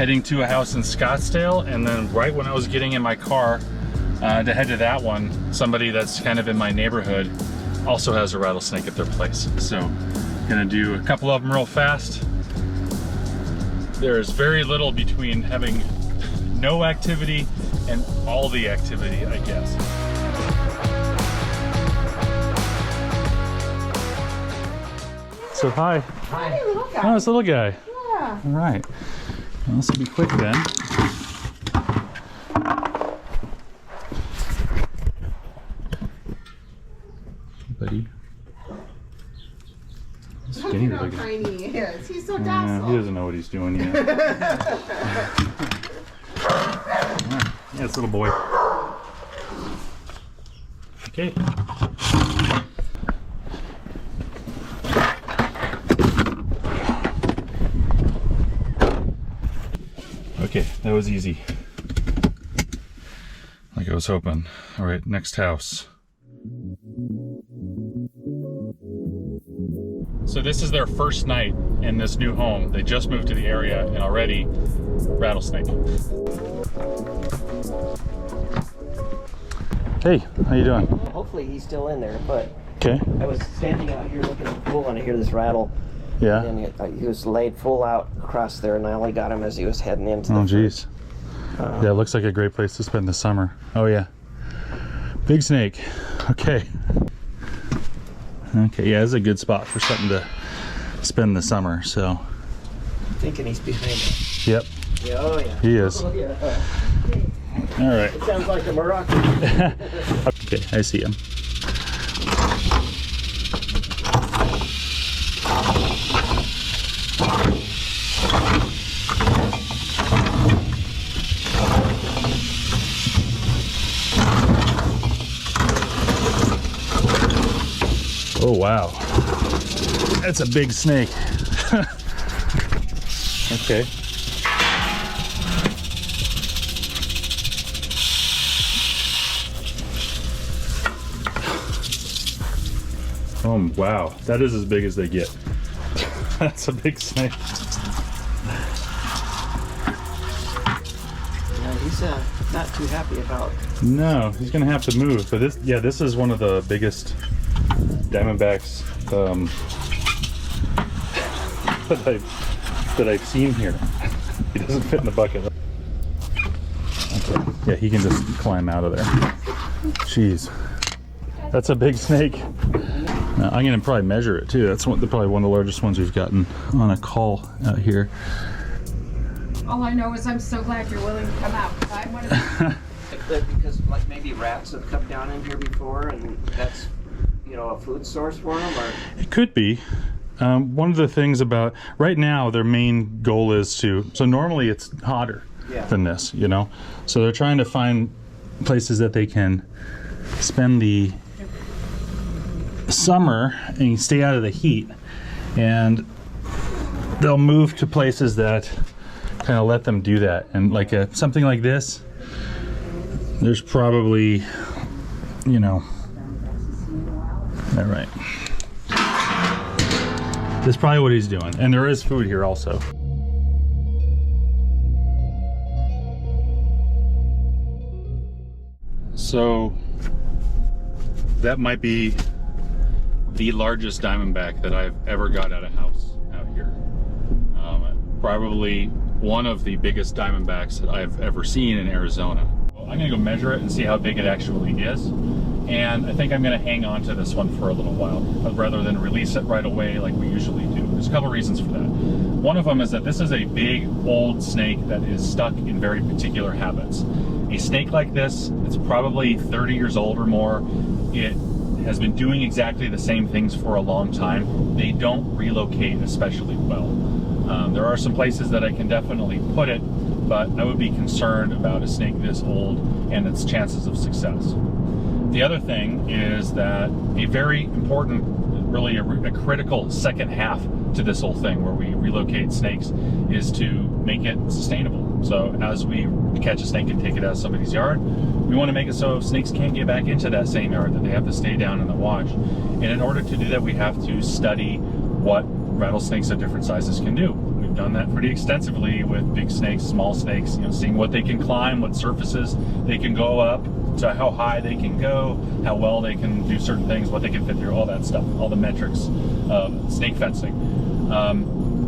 heading to a house in Scottsdale, and then right when I was getting in my car to head to that one, somebody that's kind of in my neighborhood also has a rattlesnake at their place. So gonna do a couple of them real fast. There's very little between having no activity and all the activity, I guess. So hi. Hi, little guy. Oh, it's a little guy. Yeah. All right. Well, this will be quick then. Buddy. Look how tiny he is. He's so docile. He doesn't know what he's doing yet. Yeah, it's a little boy. Okay. Okay, that was easy. Like I was hoping. All right, next house. So this is their first night in this new home. They just moved to the area and already rattlesnake. Hey, how you doing? Well, hopefully he's still in there, but okay. I was standing out here looking at the pool and I hear this rattle. Yeah. And he was laid full out across there, and I only got him as he was heading into the geez. Yeah, it looks like a great place to spend the summer. Oh yeah. Big snake. Okay. Okay, yeah, it's a good spot for something to spend the summer, so. I'm thinking he's behind it. Yep. Yeah, oh yeah. He is. Oh, yeah. All right. It sounds like a Moroccan. Okay, I see him. Oh wow, that's a big snake. Okay. Oh wow, that is as big as they get. That's a big snake. Yeah, he's not too happy about. No, he's gonna have to move. But this, yeah, this is one of the biggest diamondbacks that I've seen here. He doesn't fit in the bucket. Okay. Yeah, he can just climb out of there. Jeez, that's a big snake. I'm gonna probably measure it too. That's probably one of the largest ones we've gotten on a call out here. All I know is I'm so glad you're willing to come out. I want to. Because like maybe rats have come down in here before, and that's, you know, a food source for them, or it could be. One of the things about right now, their main goal is to. So normally it's hotter than this, you know. So they're trying to find places that they can spend the summer and stay out of the heat, and they'll move to places that kind of let them do that. And like something like this, there's probably, you know, all right. That's probably what he's doing. And there is food here also. So that might be the largest diamondback that I've ever got at a house out here. Probably one of the biggest diamondbacks that I've ever seen in Arizona. Well, I'm gonna go measure it and see how big it actually is. And I think I'm gonna hang on to this one for a little while, rather than release it right away like we usually do. There's a couple reasons for that. One of them is that this is a big old snake that is stuck in very particular habits. A snake like this, it's probably 30 years old or more. It has been doing exactly the same things for a long time. They don't relocate especially well. There are some places that I can definitely put it, but I would be concerned about a snake this old and its chances of success. The other thing is that a very important, really a critical second half to this whole thing where we relocate snakes is to make it sustainable. So as we catch a snake and take it out of somebody's yard, we want to make it so snakes can't get back into that same yard, that they have to stay down in the wash. And in order to do that, we have to study what rattlesnakes of different sizes can do. We've we've done that pretty extensively with big snakes, small snakes, you know, seeing what they can climb, what surfaces they can go up, to how high they can go, how well they can do certain things, what they can fit through, all that stuff, all the metrics of snake fencing.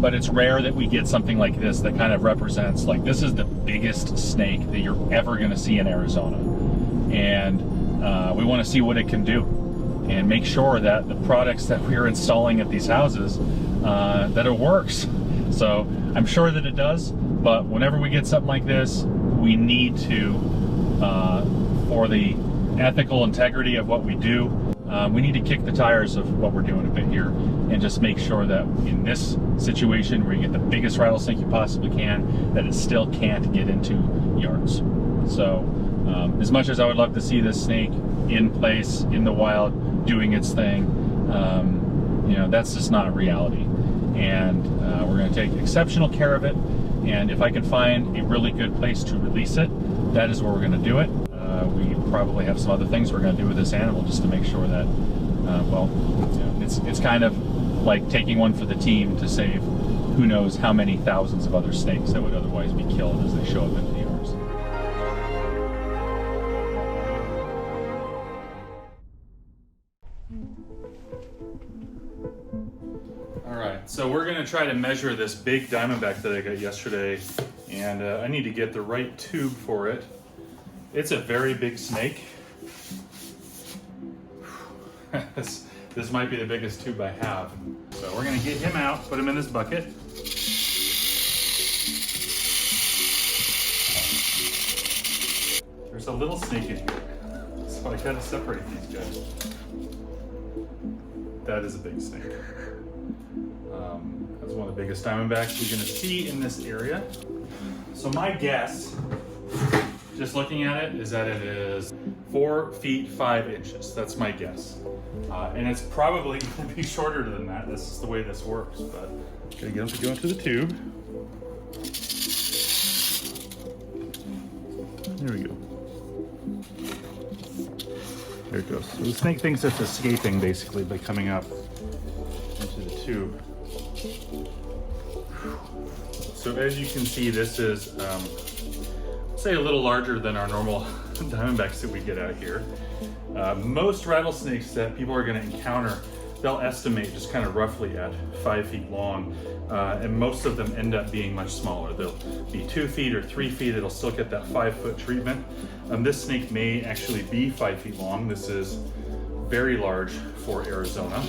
But it's rare that we get something like this that kind of represents, like, this is the biggest snake that you're ever going to see in Arizona. And we want to see what it can do and make sure that the products that we're installing at these houses, that it works. So I'm sure that it does, but whenever we get something like this, we need to, for the ethical integrity of what we do, we need to kick the tires of what we're doing a bit here and just make sure that in this situation where you get the biggest rattlesnake you possibly can, that it still can't get into yards. So as much as I would love to see this snake in place, in the wild, doing its thing, you know, that's just not reality. And we're going to take exceptional care of it. And if I can find a really good place to release it, that is where we're going to do it. We probably have some other things we're going to do with this animal just to make sure that, well, you know, it's kind of like taking one for the team to save who knows how many thousands of other snakes that would otherwise be killed as they show up into the yards. All right, so we're going to try to measure this big diamondback that I got yesterday, and I need to get the right tube for it. It's a very big snake. This might be the biggest tube I have. So we're gonna get him out, put him in this bucket. There's a little snake in here, so I gotta separate these guys. That is a big snake. That's one of the biggest diamondbacks you're gonna see in this area. So my guess, just looking at it, is that it is 4 feet 5 inches. That's my guess. And it's probably going to be shorter than that. This is the way this works, but gotta get them to go into the tube. There we go. There it goes. So the snake thinks it's escaping basically by coming up into the tube. So as you can see, this is say a little larger than our normal diamondbacks that we get out here. Most rattlesnakes that people are going to encounter, they'll estimate just kind of roughly at 5 feet long, and most of them end up being much smaller. They'll be 2 feet or 3 feet. It'll still get that 5-foot treatment. This snake may actually be 5 feet long. This is very large for Arizona.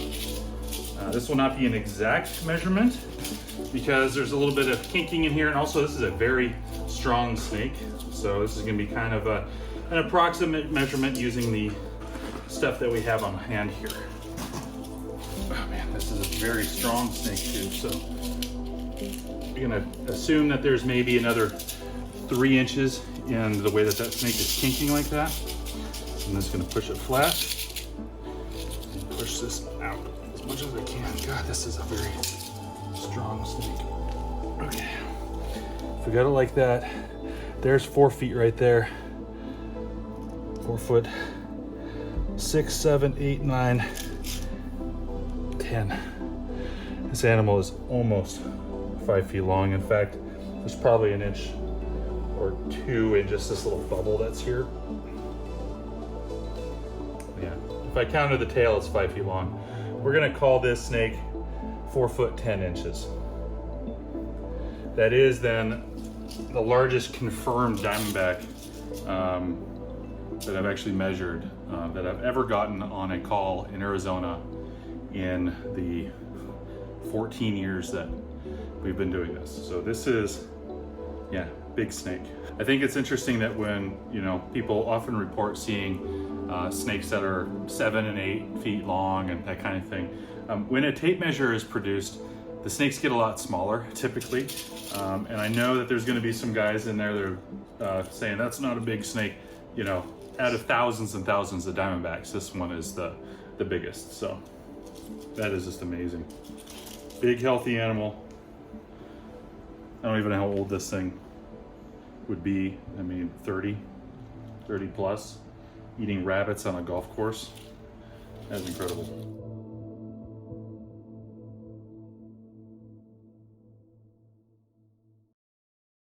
This will not be an exact measurement because there's a little bit of kinking in here, and also this is a very strong snake. So this is going to be kind of an approximate measurement using the stuff that we have on hand here. Oh man, this is a very strong snake too. So we're going to assume that there's maybe another 3 inches in the way that that snake is kinking like that. I'm just going to push it flat and push this out as much as I can. God, this is a very strong snake. Okay, if we got it like that, there's 4 feet right there. 4 foot, 6, 7, 8, 9, 10. This animal is almost 5 feet long. In fact, there's probably an inch or 2 in just this little bubble that's here. Yeah, if I counted the tail, it's 5 feet long. We're gonna call this snake 4 foot 10 inches. That is then the largest confirmed diamondback that I've actually measured, that I've ever gotten on a call in Arizona in the 14 years that we've been doing this. So this is, yeah, big snake. I think it's interesting that when, you know, people often report seeing snakes that are 7 and 8 feet long and that kind of thing. When a tape measure is produced, the snakes get a lot smaller typically. And I know that there's gonna be some guys in there that are saying that's not a big snake. You know, out of thousands and thousands of diamondbacks, this one is the biggest. So that is just amazing. Big, healthy animal. I don't even know how old this thing would be. I mean, 30 plus, eating rabbits on a golf course. That's incredible.